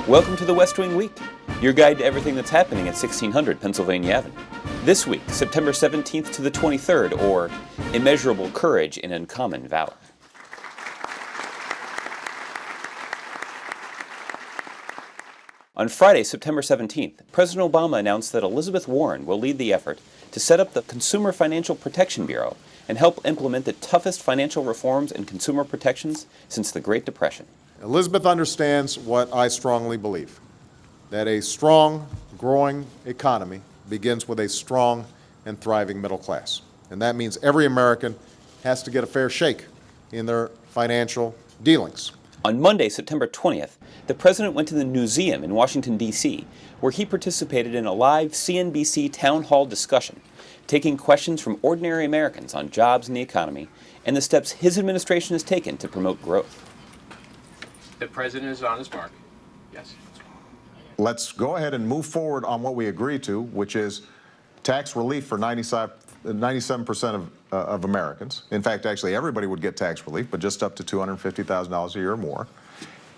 Welcome to the West Wing Week, your guide to everything that's happening at 1600 Pennsylvania Ave. This week, September 17th to the 23rd, or Immeasurable Courage in Uncommon Valor. On Friday, September 17th, President Obama announced that Elizabeth Warren will lead the effort to set up the Consumer Financial Protection Bureau and help implement the toughest financial reforms and consumer protections since the Great Depression. Elizabeth understands what I strongly believe, that a strong, growing economy begins with a strong and thriving middle class. And that means every American has to get a fair shake in their financial dealings. On Monday, September 20th, the President went to the Newseum in Washington, D.C., where he participated in a live CNBC town hall discussion, taking questions from ordinary Americans on jobs and the economy and the steps his administration has taken to promote growth. The President is on his mark. Yes. Let's go ahead and move forward on what we agreed to, which is tax relief for 97% of Americans. In fact, actually, everybody would get tax relief, but just up to $250,000 a year or more.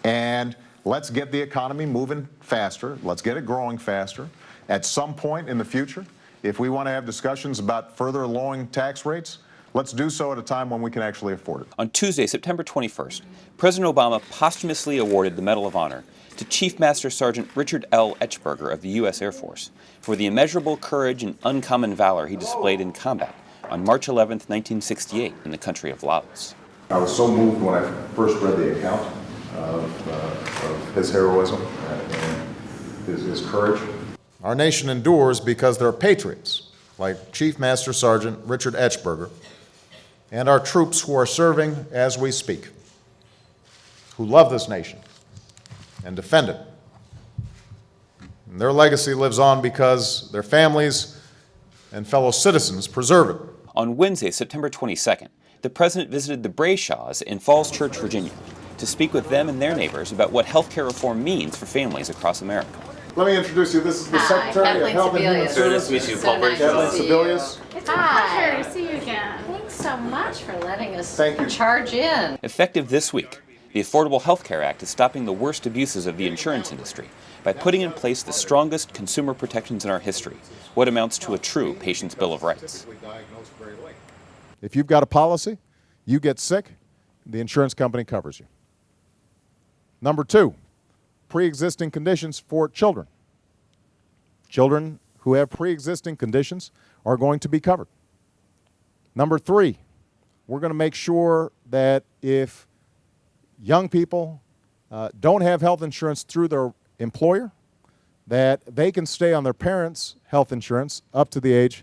And let's get the economy moving faster. Let's get it growing faster. At some point in the future, if we want to have discussions about further lowering tax rates, let's do so at a time when we can actually afford it. On Tuesday, September 21st, President Obama posthumously awarded the Medal of Honor to Chief Master Sergeant Richard L. Etchberger of the U.S. Air Force for the immeasurable courage and uncommon valor he displayed in combat on March 11, 1968, in the country of Laos. I was so moved when I first read the account of his heroism and his courage. Our nation endures because there are patriots like Chief Master Sergeant Richard Etchberger and our troops who are serving as we speak, who love this nation and defend it. And their legacy lives on because their families and fellow citizens preserve it. On Wednesday, September 22nd, the President visited the Brayshaws in Falls Church, Virginia, to speak with them and their neighbors about what health care reform means for families across America. Let me introduce you. This is the Secretary of Health and Human Services. Nice to meet you, Paul Kathleen Sebelius. It's a pleasure to see you again. Thanks so much for letting us charge in. Effective this week, the Affordable Health Care Act is stopping the worst abuses of the insurance industry by putting in place the strongest consumer protections in our history, what amounts to a true patient's Bill of Rights. If you've got a policy, you get sick, the insurance company covers you. Number two, pre-existing conditions for children. Children who have pre-existing conditions are going to be covered. Number three, we're going to make sure that if young people don't have health insurance through their employer, that they can stay on their parents' health insurance up to the age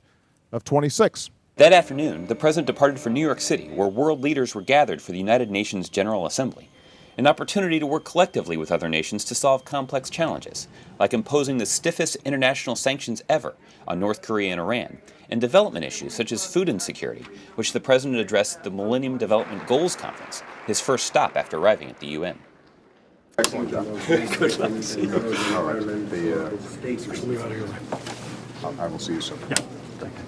of 26. That afternoon, the President departed for New York City, where world leaders were gathered for the United Nations General Assembly, an opportunity to work collectively with other nations to solve complex challenges, like imposing the stiffest international sanctions ever on North Korea and Iran, and development issues such as food insecurity, which the President addressed at the Millennium Development Goals Conference, his first stop after arriving at the UN. Excellent job. Good luck. All right. I will see you soon. Yeah. Thank you.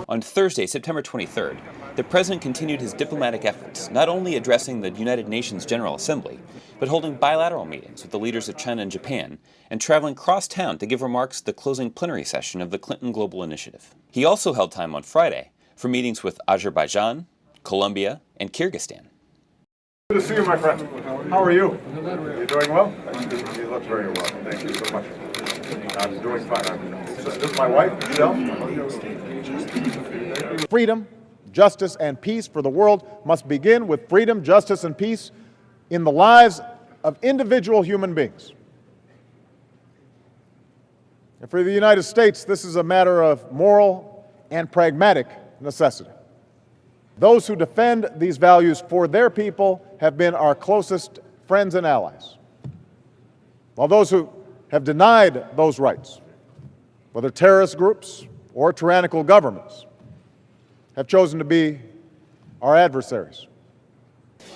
On Thursday, September 23rd, the President continued his diplomatic efforts, not only addressing the United Nations General Assembly, but holding bilateral meetings with the leaders of China and Japan, and traveling cross-town to give remarks at the closing plenary session of the Clinton Global Initiative. He also held time on Friday for meetings with Azerbaijan, Colombia, and Kyrgyzstan. Good to see you, my friend. How are you? You doing well? You look very well. Thank you so much. I'm doing fine. This is my wife, Michelle. Freedom, justice, and peace for the world must begin with freedom, justice, and peace in the lives of individual human beings. And for the United States, this is a matter of moral and pragmatic necessity. Those who defend these values for their people have been our closest friends and allies, while those who have denied those rights, whether terrorist groups or tyrannical governments, have chosen to be our adversaries.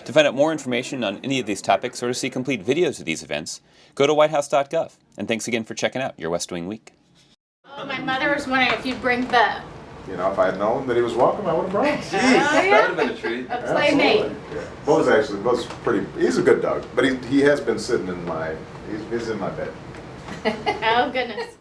To find out more information on any of these topics or to see complete videos of these events, go to whitehouse.gov. And thanks again for checking out your West Wing Week. My mother was wondering if you'd bring the You know, if I had known that he was welcome, I would have brought him. Oh, yeah? That would have been a treat. A playmate. Absolutely. Yeah. Bo's pretty, he's a good dog, but he has been sitting in my, he's in my bed. Oh, goodness.